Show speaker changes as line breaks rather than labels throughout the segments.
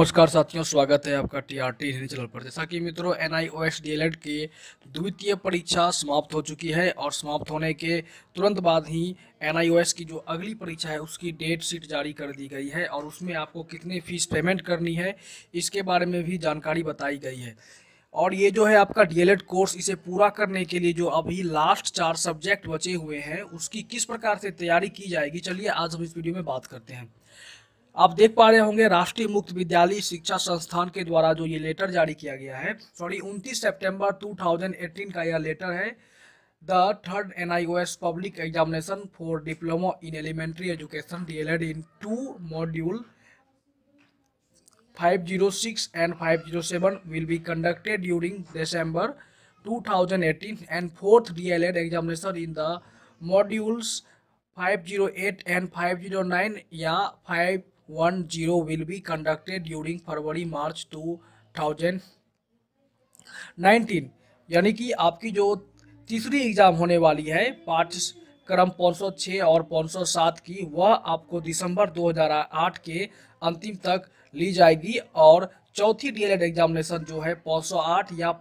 नमस्कार साथियों, स्वागत है आपका टीआरटी हिंदी चैनल पर। जैसा कि मित्रों NIOS डीएलएड की द्वितीय परीक्षा समाप्त हो चुकी है और समाप्त होने के तुरंत बाद ही NIOS की जो अगली परीक्षा है उसकी डेट शीट जारी कर दी गई है और उसमें आपको कितने फीस पेमेंट करनी है इसके बारे में भी जानकारी बताई गई है। और ये जो है आपका डीएलएड कोर्स, इसे पूरा करने के लिए जो अभी लास्ट 4 सब्जेक्ट बचे हुए हैं उसकी किस प्रकार से तैयारी की जाएगी, चलिए आज हम इस वीडियो में बात करते हैं। आप देख पा रहे होंगे राष्ट्रीय मुक्त विद्यालय शिक्षा संस्थान के द्वारा जो ये लेटर जारी किया गया है, 29 सितंबर 2018 का यह लेटर है। The third NIOS public examination for diploma in elementary education DElEd in 2 module 506 and 507 will be conducted during December 2018 and fourth DLED examination in the modules 508 and 509 या 510 will be conducted during February-March 2019। यानी कि आपकी जो तीसरी exam होने वाली है पाठ्यक्रम 506 और 507 की, वह आपको दिसंबर 2008 के अंतिम तक ली जाएगी और चौथी डीएलएड एग्जामिनेशन जो है 508 या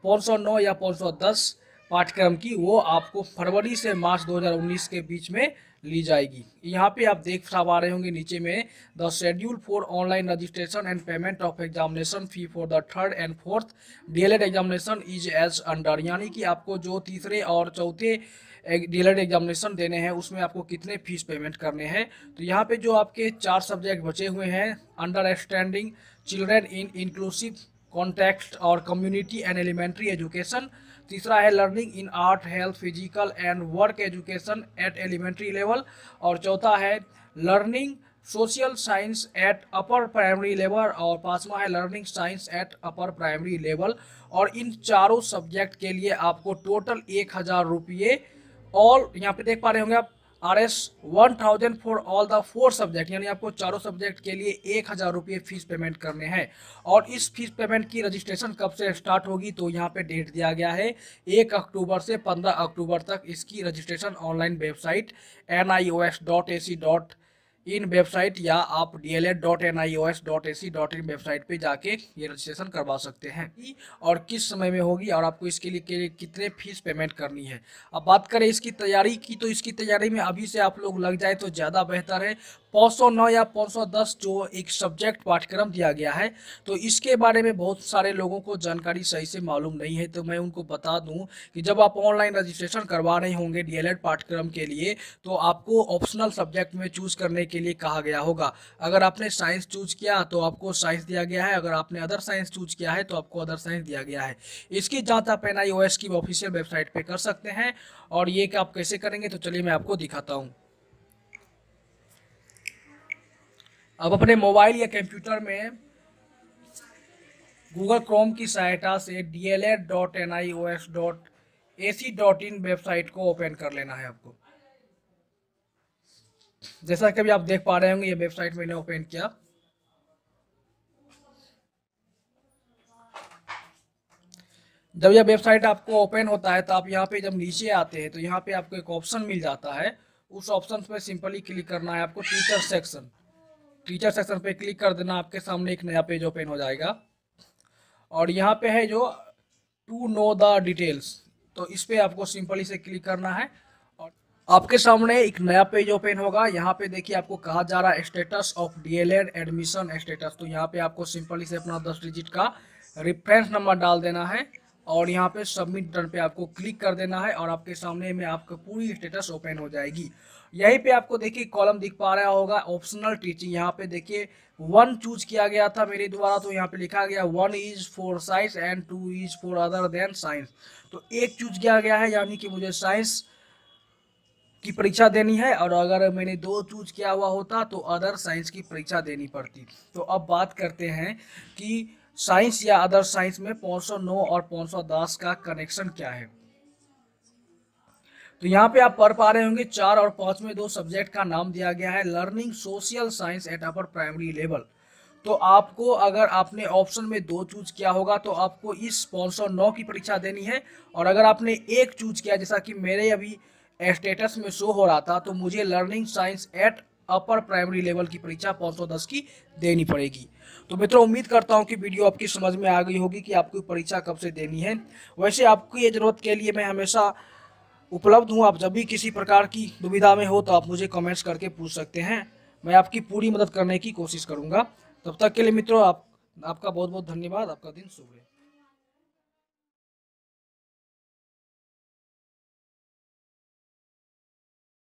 509 या 510 पाठ्यक्रम की, वो आपको फरवरी से मार्च 2019 के बीच में ली जाएगी। यहाँ पे आप देख पा रहे होंगे नीचे में the schedule for online registration and payment of examination fee for the third and fourth DElEd examination is as under. यानी कि आपको जो तीसरे और चौथे डीएलएड एग्जामिनेशन देने हैं उसमें आपको कितने फीस पेमेंट करने हैं। तो यहाँ पे जो आपके 4 सब्जेक्ट बचे हुए हैं, understanding children in inclusive context और कम्युनिटी एंड एलिमेंट्री एजुकेशन। तीसरा है learning in art, health, physical and work education at elementary level. और चौथा है learning social science at upper primary level. और पांचवा है learning science at upper primary level. और इन चारों सब्जेक्ट के लिए आपको टोटल 1000 रुपये, और यहाँ पे देख पा रहे होंगे आप RS 1000 for all the 4 subject, यानी आपको चारों सब्जेक्ट के लिए 1000 रुपये फीस पेमेंट करने हैं। और इस फीस पेमेंट की रजिस्ट्रेशन कब से स्टार्ट होगी, तो यहाँ पे डेट दिया गया है 1 अक्टूबर से 15 अक्टूबर तक इसकी registration online website nios.ac.in website या आप dled.nios.ac.in वेबसाइट पे जाके ये रजिस्ट्रेशन करवा सकते हैं और किस समय में होगी और आपको इसके लिए कितने फीस पेमेंट करनी है। अब बात करें इसकी तैयारी की, तो इसकी तैयारी में अभी से आप लोग लग जाए तो ज़्यादा बेहतर है। 509 या 510 जो एक सब्जेक्ट पाठ्यक्रम दिया गया है, तो इसके बारे में बहुत सारे लोगों को जानकारी सही से मालूम नहीं है। तो मैं उनको बता दूं कि जब आप ऑनलाइन रजिस्ट्रेशन करवा रहे होंगे डीएलएड पाठ्यक्रम के लिए, तो आपको ऑप्शनल सब्जेक्ट में चूज करने के लिए कहा गया होगा। अगर आपने साइंस चूज किया तो आपको साइंस दिया गया है, अगर आपने अदर साइंस चूज किया है तो आपको अदर साइंस दिया गया है। इसकी जाँच आप NIOS की ऑफिशियल वेबसाइट पर कर सकते हैं। और ये कि आप कैसे करेंगे, तो चलिए मैं आपको दिखाता हूँ। अब अपने मोबाइल या कंप्यूटर में गूगल क्रोम की सहायता से dled.nios.ac.in वेबसाइट को ओपन कर लेना है आपको। जैसा कि अभी आप देख पा रहे होंगे ये वेबसाइट मैंने ओपन किया। जब यह वेबसाइट आपको ओपन होता है तो आप यहाँ पे जब नीचे आते हैं तो यहाँ पे आपको एक ऑप्शन मिल जाता है। उस ऑप्शन पे सिंपली क्लिक करना है आपको, टीचर सेक्शन पे क्लिक कर देना। आपके सामने एक नया पेज ओपन हो जाएगा और यहाँ पे है जो टू नो द डिटेल्स, तो इस पे आपको सिंपली से क्लिक करना है और आपके सामने एक नया पेज ओपन होगा। यहाँ पे देखिए आपको कहा जा रहा है status of DElEd admission status. तो यहाँ पे आपको सिंपली से अपना 10 डिजिट का रेफरेंस नंबर डाल देना है और यहाँ पे सबमिट बटन पे आपको क्लिक कर देना है और आपके सामने में आपका पूरी स्टेटस ओपन हो जाएगी। यहीं पे आपको देखिए कॉलम दिख पा रहा होगा ऑप्शनल टीचिंग। यहाँ पे देखिए 1 चूज किया गया था मेरे द्वारा, तो यहाँ पे लिखा गया 1 is for science and 2 is for other than science. तो 1 चूज किया गया है, यानी कि मुझे साइंस की परीक्षा देनी है, और अगर मैंने 2 चूज किया हुआ होता तो अदर साइंस की परीक्षा देनी पड़ती। तो अब बात करते हैं कि साइंस या अदर साइंस में 509 और 510 का कनेक्शन क्या है। तो यहाँ पे आप पढ़ पा रहे होंगे 4 और 5 में 2 सब्जेक्ट का नाम दिया गया है learning social science at upper primary level. तो आपको, अगर आपने ऑप्शन में 2 चूज किया होगा तो आपको इस 509 की परीक्षा देनी है, और अगर आपने 1 चूज किया जैसा कि मेरे अभी स्टेटस में शो हो रहा था, तो मुझे learning science at upper primary level की परीक्षा 510 की देनी पड़ेगी। तो मित्रों, उम्मीद करता हूं कि वीडियो आपकी समझ में आ गई होगी कि आपको परीक्षा कब से देनी है। वैसे आपकी ये जरूरत के लिए मैं हमेशा उपलब्ध हूं। आप जब भी किसी प्रकार की दुविधा में हो तो आप मुझे कमेंट्स करके पूछ सकते हैं। मैं आपकी पूरी मदद करने की कोशिश करूंगा। तब तक के लिए मित्रों, आपका बहुत बहुत धन्यवाद। आपका दिन शुभ रहे।